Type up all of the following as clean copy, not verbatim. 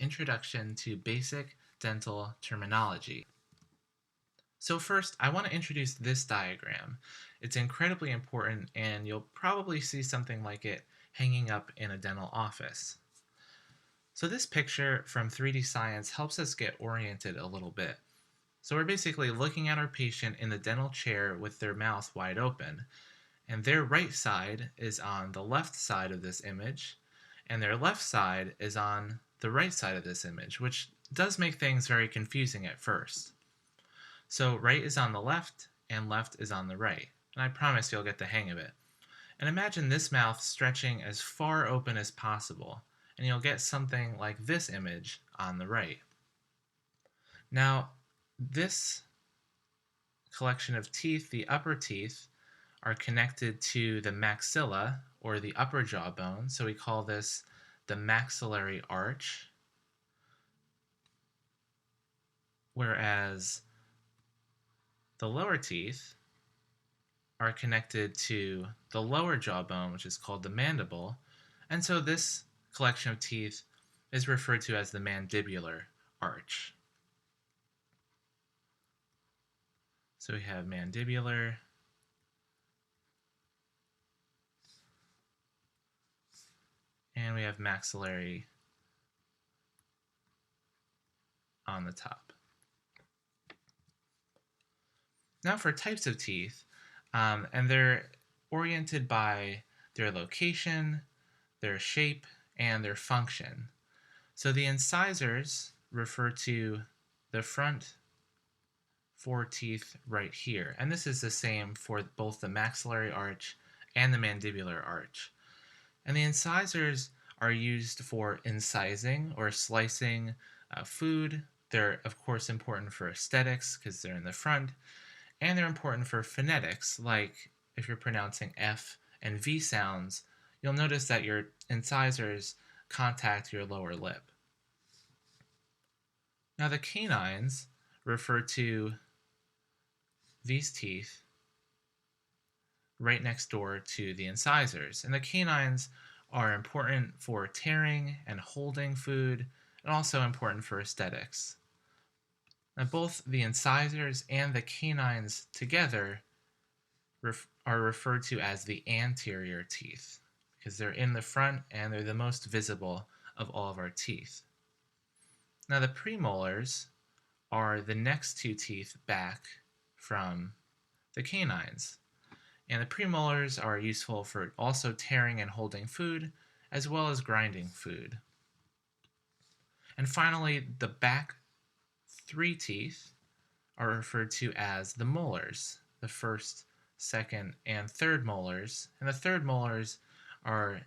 Introduction to Basic Dental Terminology. So first, I want to introduce this diagram. It's incredibly important and you'll probably see something like it hanging up in a dental office. So this picture from 3D Science helps us get oriented a little bit. So we're basically looking at our patient in the dental chair with their mouth wide open, and their right side is on the left side of this image, and their left side is on the right side of this image, which does make things very confusing at first. So right is on the left, and left is on the right, and I promise you'll get the hang of it. And imagine this mouth stretching as far open as possible, and you'll get something like this image on the right. Now, this collection of teeth, the upper teeth, are connected to the maxilla, or the upper jawbone, so we call this the maxillary arch, whereas the lower teeth are connected to the lower jawbone, which is called the mandible, and so this collection of teeth is referred to as the mandibular arch. So we have mandibular, and we have maxillary on the top. Now for types of teeth, and they're oriented by their location, their shape, and their function. So the incisors refer to the front 4 teeth right here, and this is the same for both the maxillary arch and the mandibular arch. And the incisors are used for incising or slicing food. They're of course important for aesthetics because they're in the front, and they're important for phonetics, like if you're pronouncing F and V sounds, you'll notice that your incisors contact your lower lip. Now the canines refer to these teeth right next door to the incisors, and the canines are important for tearing and holding food, and also important for aesthetics. Now both the incisors and the canines together are referred to as the anterior teeth because they're in the front and they're the most visible of all of our teeth. Now the premolars are the next 2 teeth back from the canines, and the premolars are useful for also tearing and holding food as well as grinding food. And finally, the back 3 teeth are referred to as the molars, the first, second, and third molars, and the third molars are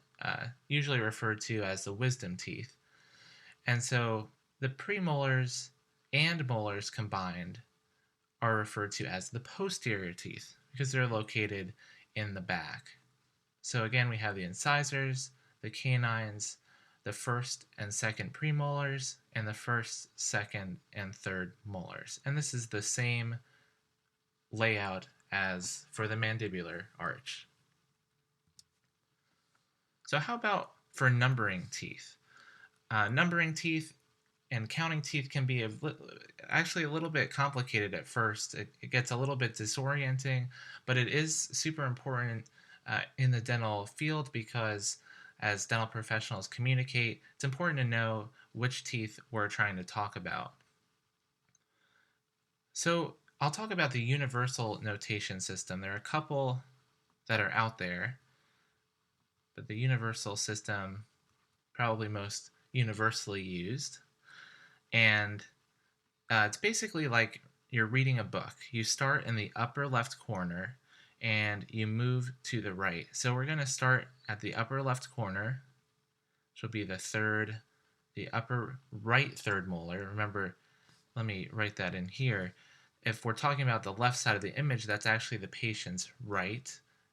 usually referred to as the wisdom teeth. And so the premolars and molars combined are referred to as the posterior teeth because they're located in the back. So again, we have the incisors, the canines, the first and second premolars, and the first, second, and third molars. And this is the same layout as for the mandibular arch. So how about for numbering teeth? Numbering teeth and counting teeth can be actually a little bit complicated at first. It gets a little bit disorienting, but it is super important in the dental field because as dental professionals communicate, it's important to know which teeth we're trying to talk about. So I'll talk about the universal notation system. There are a couple that are out there, but the universal system probably most universally used. And it's basically like you're reading a book. You start in the upper left corner and you move to the right. So we're going to start at the upper left corner, which will be the upper right third molar. Remember, let me write that in here. If we're talking about the left side of the image, that's actually the patient's right,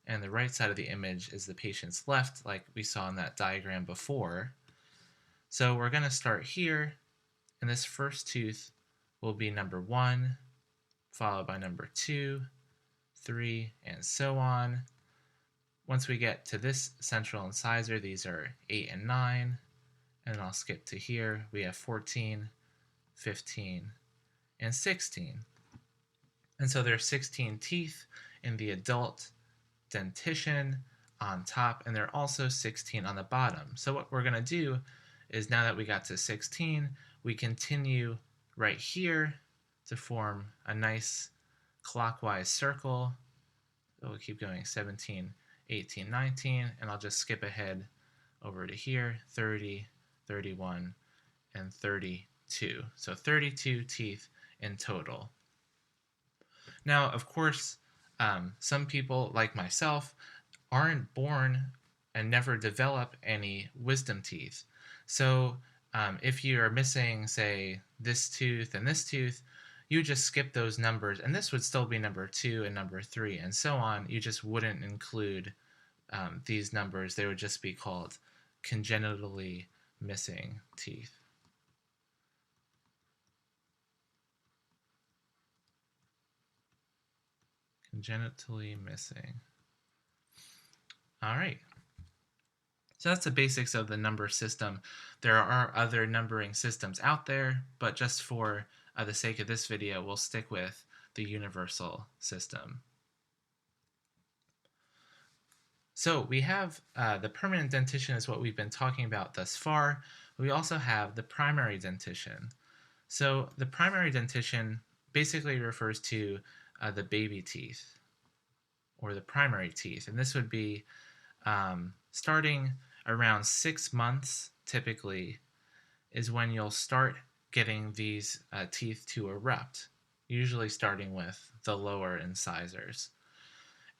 and the right side of the image is the patient's left, like we saw in that diagram before. So we're going to start here, and this first tooth will be number 1, followed by number 2, 3, and so on. Once we get to this central incisor, these are 8 and 9, and I'll skip to here. We have 14, 15, and 16. And so there's 16 teeth in the adult dentition on top, and there are also 16 on the bottom. So what we're going to do is, now that we got to 16, we continue right here to form a nice clockwise circle. So we'll keep going 17, 18, 19, and I'll just skip ahead over to here, 30, 31, and 32. So 32 teeth in total. Now, of course, some people, like myself, aren't born and never develop any wisdom teeth. So if you are missing, say, this tooth and this tooth, you just skip those numbers, and this would still be number 2 and number 3, and so on. You just wouldn't include these numbers. They would just be called congenitally missing teeth. Congenitally missing. All right. So that's the basics of the number system. There are other numbering systems out there, but just for the sake of this video, we'll stick with the universal system. So we have the permanent dentition is what we've been talking about thus far. We also have the primary dentition. So the primary dentition basically refers to the baby teeth, or the primary teeth, and this would be starting around 6 months, typically, is when you'll start getting these teeth to erupt, usually starting with the lower incisors.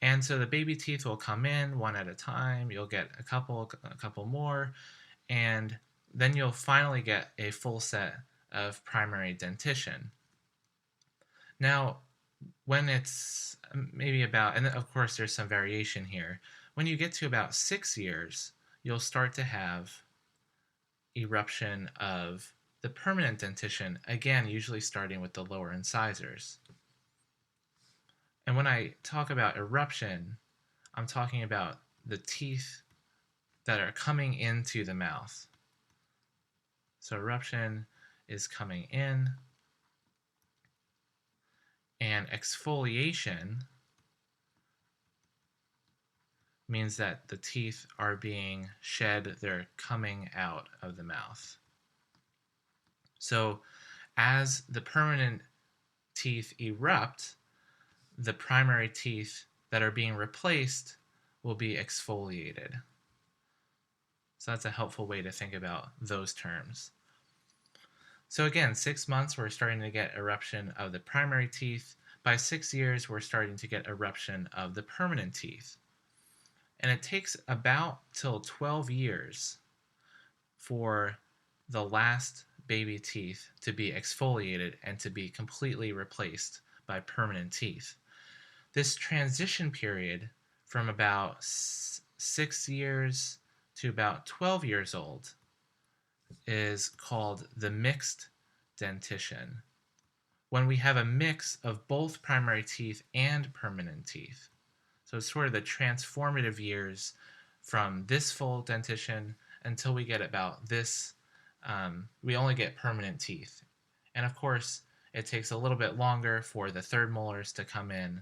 And so the baby teeth will come in one at a time. You'll get a couple more, and then you'll finally get a full set of primary dentition. Now, when it's maybe about, and of course there's some variation here, when you get to about 6 years, you'll start to have eruption of the permanent dentition, again, usually starting with the lower incisors. And when I talk about eruption, I'm talking about the teeth that are coming into the mouth. So eruption is coming in, and exfoliation means that the teeth are being shed, they're coming out of the mouth. So as the permanent teeth erupt, the primary teeth that are being replaced will be exfoliated. So that's a helpful way to think about those terms. So again, 6 months, we're starting to get eruption of the primary teeth. By 6 years, we're starting to get eruption of the permanent teeth. And it takes about till 12 years for the last baby teeth to be exfoliated and to be completely replaced by permanent teeth. This transition period from about 6 years to about 12 years old is called the mixed dentition, when we have a mix of both primary teeth and permanent teeth. So it's sort of the transformative years from this full dentition until we get about this, we only get permanent teeth. And of course, it takes a little bit longer for the third molars to come in.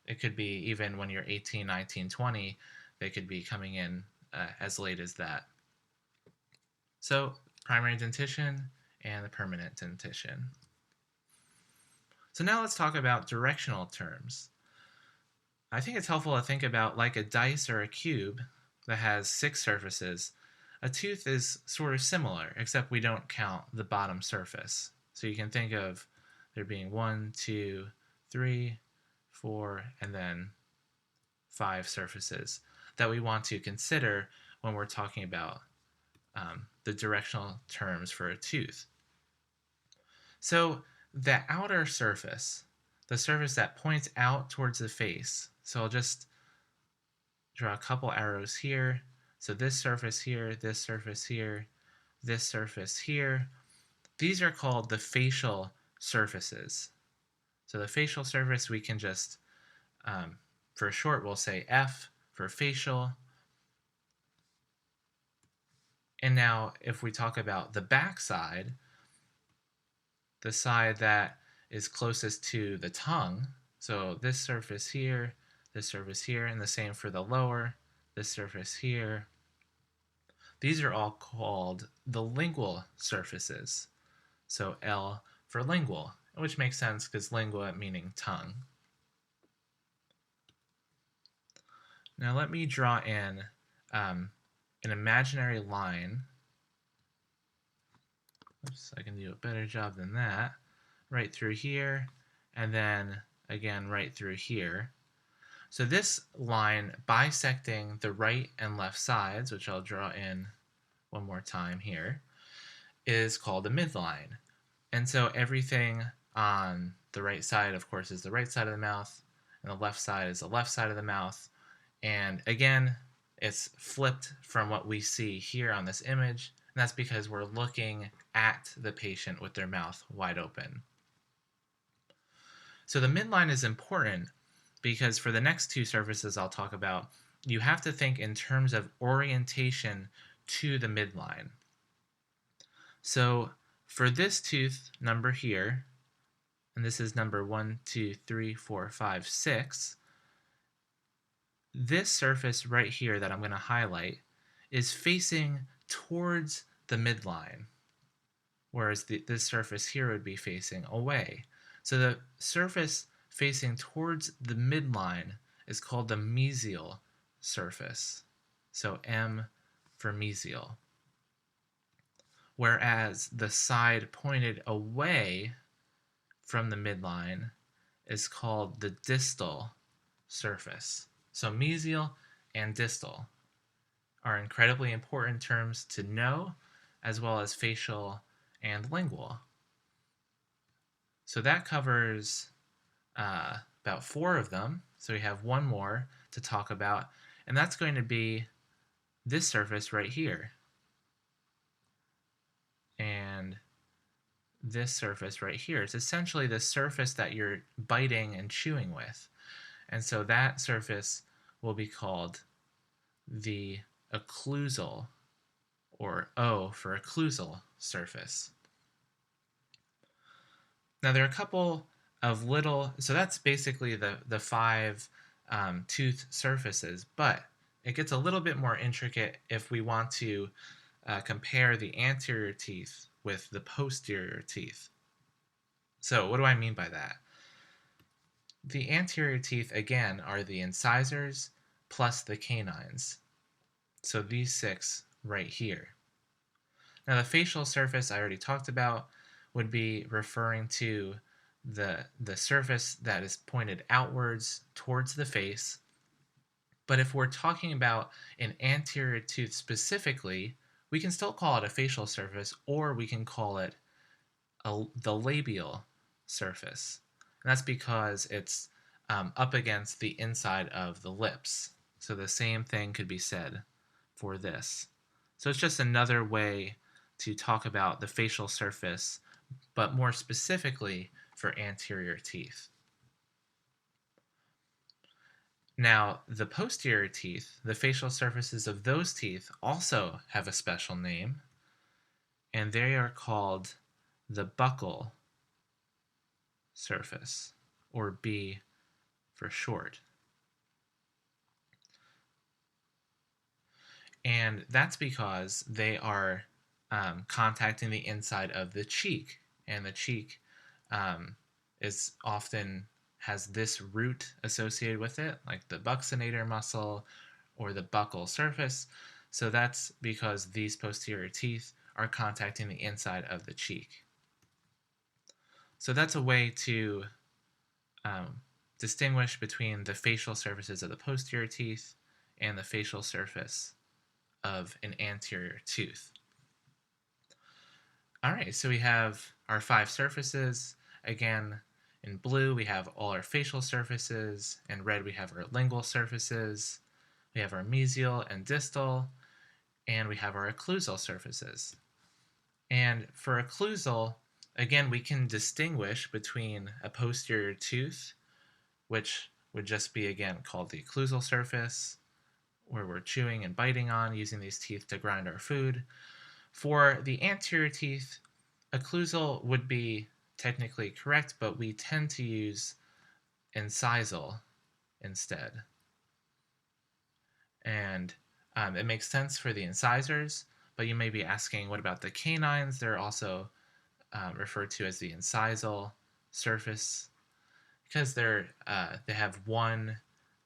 It could be even when you're 18, 19, 20, they could be coming in as late as that. So primary dentition and the permanent dentition. So now let's talk about directional terms. I think it's helpful to think about like a dice or a cube that has 6 surfaces. A tooth is sort of similar, except we don't count the bottom surface. So you can think of there being 1, 2, 3, 4, and then 5 surfaces that we want to consider when we're talking about the directional terms for a tooth. So the outer surface, the surface that points out towards the face, so I'll just draw a couple arrows here. So this surface here, this surface here, this surface here. These are called the facial surfaces. So the facial surface, we can just, for short, we'll say F for facial. And now if we talk about the back side, the side that is closest to the tongue, so this surface here, and the same for the lower, this surface here. These are all called the lingual surfaces. So L for lingual, which makes sense because lingua meaning tongue. Now let me draw in an imaginary line. Oops, I can do a better job than that. Right through here, and then again right through here. So this line bisecting the right and left sides, which I'll draw in one more time here, is called a midline. And so everything on the right side, of course, is the right side of the mouth, and the left side is the left side of the mouth. And again, it's flipped from what we see here on this image, and that's because we're looking at the patient with their mouth wide open. So the midline is important because for the next two surfaces I'll talk about, you have to think in terms of orientation to the midline. So for this tooth number here, and this is number 1, 2, 3, 4, 5, 6, this surface right here that I'm going to highlight is facing towards the midline, whereas this surface here would be facing away. So the surface facing towards the midline is called the mesial surface. So M for mesial. Whereas the side pointed away from the midline is called the distal surface. So mesial and distal are incredibly important terms to know, as well as facial and lingual. So that covers about 4 of them. So we have one more to talk about, and that's going to be this surface right here. And this surface right here. It's essentially the surface that you're biting and chewing with. And so that surface will be called the occlusal, or O for occlusal surface. Now there are a couple of little, so that's basically the 5 tooth surfaces, but it gets a little bit more intricate if we want to compare the anterior teeth with the posterior teeth. So what do I mean by that? The anterior teeth, again, are the incisors plus the canines. So these 6 right here. Now the facial surface I already talked about would be referring to the surface that is pointed outwards towards the face. But if we're talking about an anterior tooth specifically, we can still call it a facial surface, or we can call it the labial surface. And that's because it's up against the inside of the lips. So the same thing could be said for this. So it's just another way to talk about the facial surface, but more specifically for anterior teeth. Now, the posterior teeth, the facial surfaces of those teeth, also have a special name, and they are called the buccal surface, or B for short. And that's because they are contacting the inside of the cheek, and the cheek is often has this root associated with it, like the buccinator muscle or the buccal surface. So that's because these posterior teeth are contacting the inside of the cheek. So that's a way to distinguish between the facial surfaces of the posterior teeth and the facial surface of an anterior tooth. All right, so we have our 5 surfaces. Again, in blue, we have all our facial surfaces. In red, we have our lingual surfaces. We have our mesial and distal, and we have our occlusal surfaces. And for occlusal, again, we can distinguish between a posterior tooth, which would just be, again, called the occlusal surface, where we're chewing and biting on, using these teeth to grind our food. For the anterior teeth, occlusal would be technically correct, but we tend to use incisal instead. And it makes sense for the incisors, but you may be asking, what about the canines? They're also referred to as the incisal surface because they have one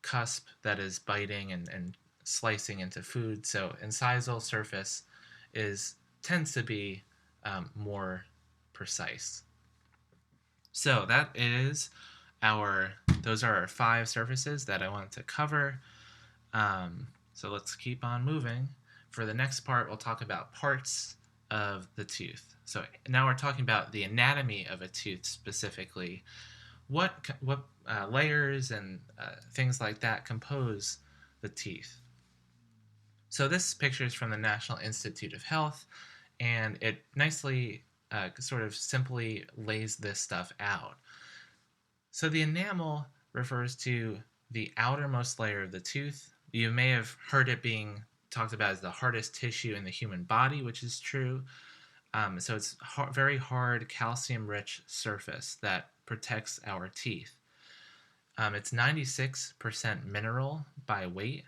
cusp that is biting and slicing into food. So incisal surface tends to be more precise. So those are our 5 surfaces that I wanted to cover. So let's keep on moving. For the next part, we'll talk about parts of the tooth. So now we're talking about the anatomy of a tooth specifically. What layers and things like that compose the teeth? So this picture is from the National Institute of Health, and it nicely sort of simply lays this stuff out. So the enamel refers to the outermost layer of the tooth. You may have heard it being talked about as the hardest tissue in the human body, which is true. So it's very hard, calcium-rich surface that protects our teeth. It's 96% mineral by weight,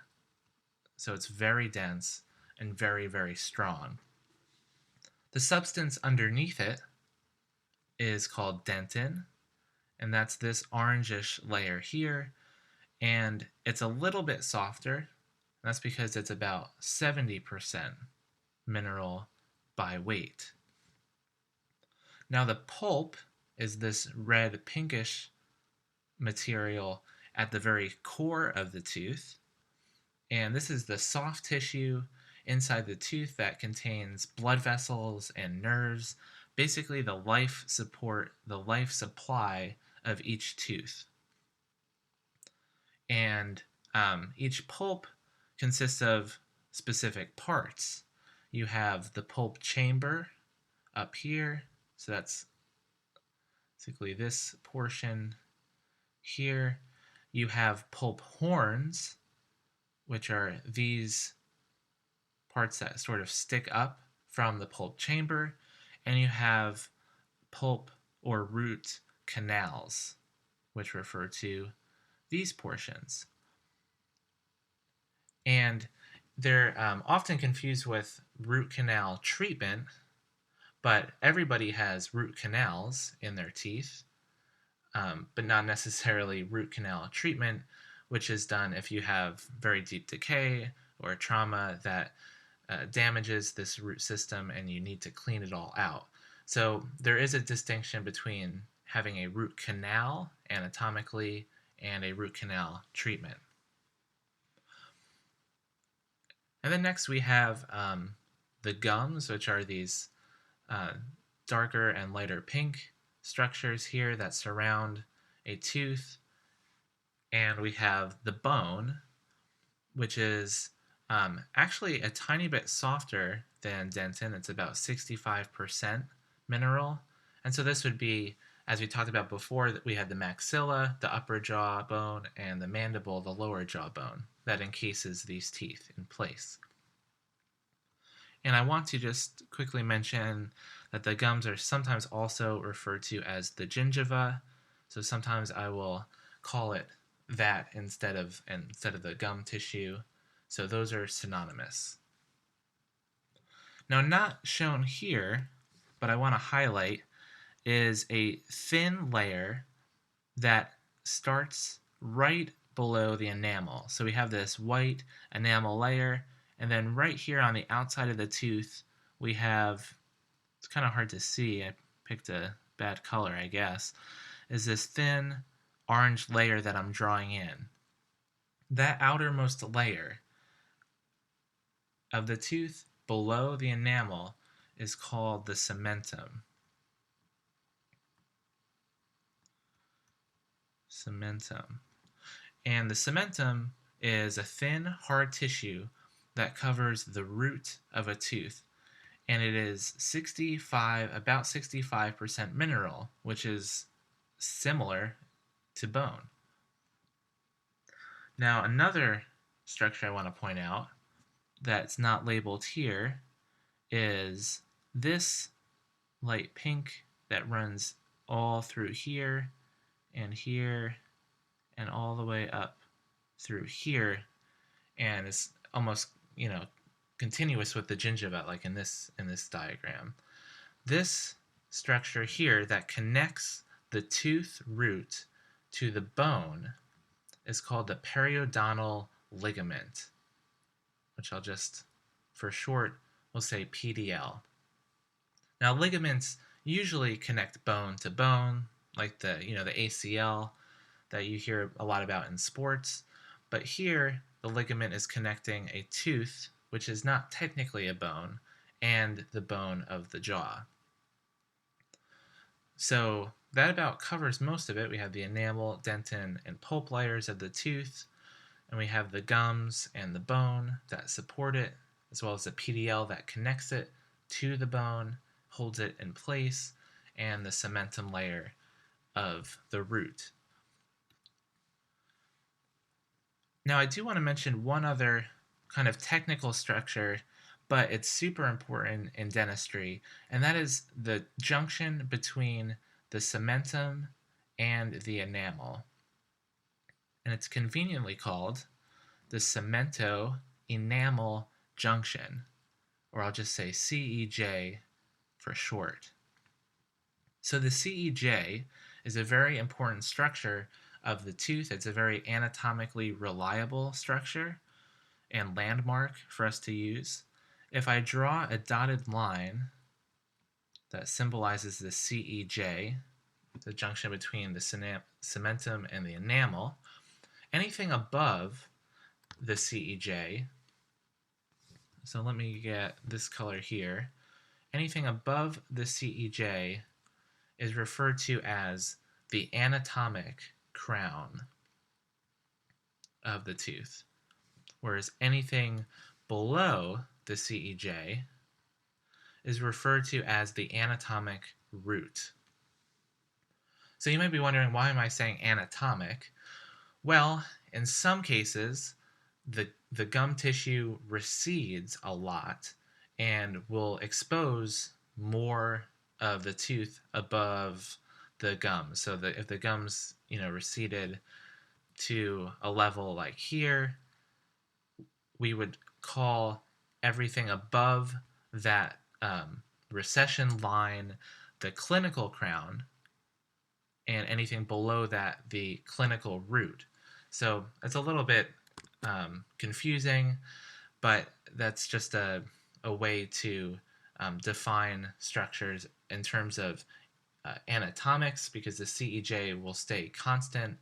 so it's very dense and very, very strong. The substance underneath it is called dentin, and that's this orangish layer here, and it's a little bit softer. That's because it's about 70% mineral by weight. Now the pulp is this red pinkish material at the very core of the tooth, and this is the soft tissue inside the tooth that contains blood vessels and nerves, basically the life supply of each tooth. And each pulp consists of specific parts. You have the pulp chamber up here, so that's basically this portion here. You have pulp horns, which are these parts that sort of stick up from the pulp chamber, and you have pulp or root canals, which refer to these portions. And they're often confused with root canal treatment, but everybody has root canals in their teeth, but not necessarily root canal treatment, which is done if you have very deep decay or trauma that damages this root system and you need to clean it all out. So there is a distinction between having a root canal anatomically and a root canal treatment. And then next we have the gums, which are these darker and lighter pink structures here that surround a tooth. And we have the bone, which is actually a tiny bit softer than dentin. It's about 65% mineral. And so this would be, as we talked about before, that we had the maxilla, the upper jaw bone, and the mandible, the lower jaw bone, that encases these teeth in place. And I want to just quickly mention that the gums are sometimes also referred to as the gingiva. So sometimes I will call it that instead of the gum tissue. So those are synonymous. Now, not shown here, but I want to highlight, is a thin layer that starts right below the enamel. So we have this white enamel layer, and then right here on the outside of the tooth, we have, it's kind of hard to see, I picked a bad color, I guess, is this thin orange layer that I'm drawing in. That outermost layer of the tooth below the enamel is called the cementum. Cementum. And the cementum is a thin, hard tissue that covers the root of a tooth. And it is about 65% mineral, which is similar to bone. Now, another structure I want to point out that's not labeled here is this light pink that runs all through here and all the way up through here, and is almost, continuous with the gingiva, like in this diagram. This structure here that connects the tooth root to the bone is called the periodontal ligament, which I'll just, for short, we'll say PDL. Now, ligaments usually connect bone to bone, like the ACL that you hear a lot about in sports. But here, the ligament is connecting a tooth, which is not technically a bone, and the bone of the jaw. So that about covers most of it. We have the enamel, dentin, and pulp layers of the tooth, and we have the gums and the bone that support it, as well as the PDL that connects it to the bone, holds it in place, and the cementum layer of the root. Now, I do want to mention one other kind of technical structure, but it's super important in dentistry, and that is the junction between the cementum and the enamel. And it's conveniently called the cemento-enamel junction, or I'll just say CEJ for short. So the CEJ is a very important structure of the tooth. It's a very anatomically reliable structure and landmark for us to use. If I draw a dotted line that symbolizes the CEJ, the junction between the cementum and the enamel, anything above the CEJ, so let me get this color here, anything above the CEJ is referred to as the anatomic crown of the tooth, whereas anything below the CEJ is referred to as the anatomic root. So you might be wondering, why am I saying anatomic? Well, in some cases, the gum tissue recedes a lot and will expose more of the tooth above the gums. So that if the gums, receded to a level like here, we would call everything above that recession line the clinical crown, and anything below that the clinical root. So it's a little bit confusing, but that's just a way to define structures in terms of anatomics, because the CEJ will stay constant,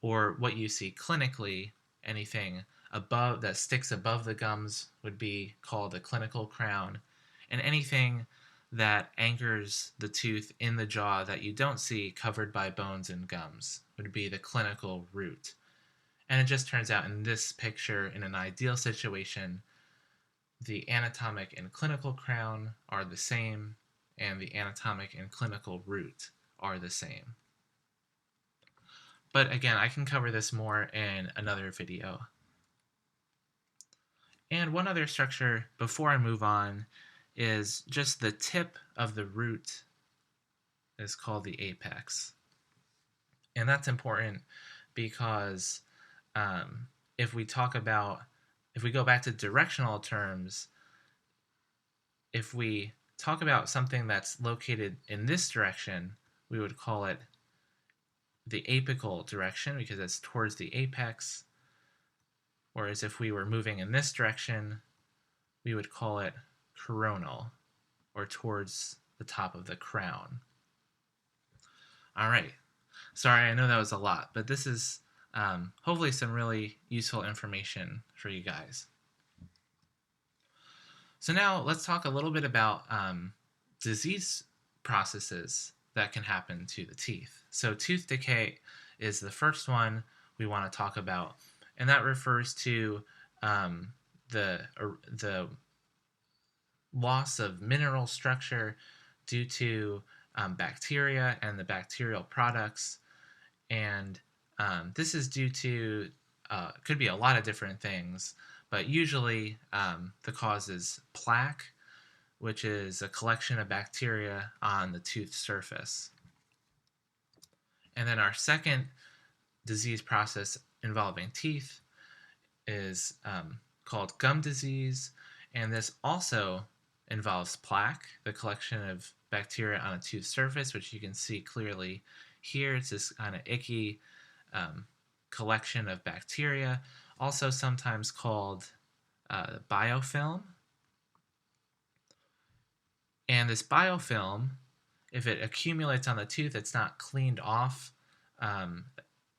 or what you see clinically, anything above that sticks above the gums would be called the clinical crown, and anything that anchors the tooth in the jaw that you don't see covered by bones and gums would be the clinical root. And it just turns out in this picture, in an ideal situation, the anatomic and clinical crown are the same, and the anatomic and clinical root are the same. But again, I can cover this more in another video. And one other structure before I move on is just the tip of the root is called the apex. And that's important because if we go back to directional terms, if we talk about something that's located in this direction, we would call it the apical direction because it's towards the apex. Whereas if we were moving in this direction, we would call it coronal, or towards the top of the crown. All right. Sorry, I know that was a lot, but this is hopefully some really useful information for you guys. So now let's talk a little bit about disease processes that can happen to the teeth. So tooth decay is the first one we want to talk about, and that refers to the loss of mineral structure due to bacteria and the bacterial products, and this is due to could be a lot of different things, but usually the cause is plaque, which is a collection of bacteria on the tooth surface. And then our second disease process involving teeth is called gum disease, and this also involves plaque, the collection of bacteria on a tooth surface, which you can see clearly here. It's this kind of icky collection of bacteria, also sometimes called biofilm. And this biofilm, if it accumulates on the tooth, it's not cleaned off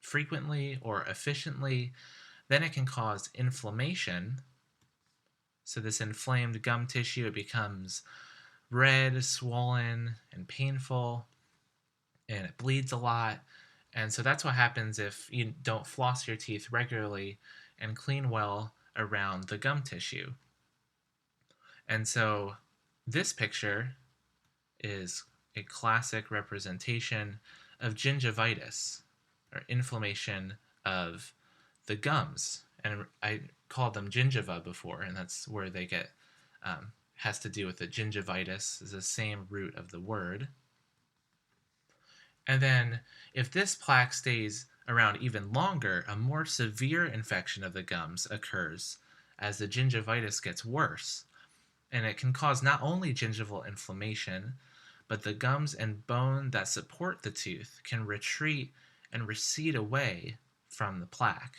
frequently or efficiently, then it can cause inflammation. So this inflamed gum tissue, it becomes red, swollen, and painful, and it bleeds a lot. And so that's what happens if you don't floss your teeth regularly and clean well around the gum tissue. And so this picture is a classic representation of gingivitis, or inflammation of the gums. And I called them gingiva before, and that's where they get, has to do with the gingivitis, is the same root of the word. And then if this plaque stays around even longer, a more severe infection of the gums occurs as the gingivitis gets worse. And it can cause not only gingival inflammation, but the gums and bone that support the tooth can retreat and recede away from the plaque.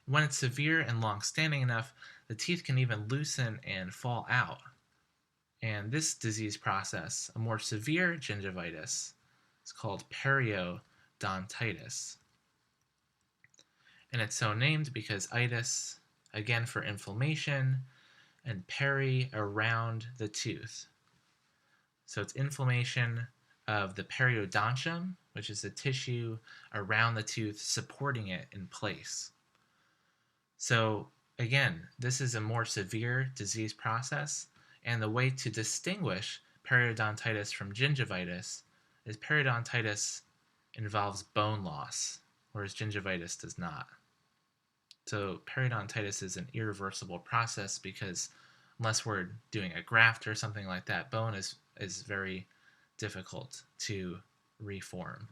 When it's severe and long-standing enough, the teeth can even loosen and fall out. And this disease process, a more severe gingivitis, is called periodontitis. And it's so named because itis, again for inflammation, and peri, around the tooth. So it's inflammation of the periodontium, which is the tissue around the tooth supporting it in place. So again, this is a more severe disease process, and the way to distinguish periodontitis from gingivitis is periodontitis involves bone loss, whereas gingivitis does not. So periodontitis is an irreversible process because unless we're doing a graft or something like that, bone is very difficult to reform.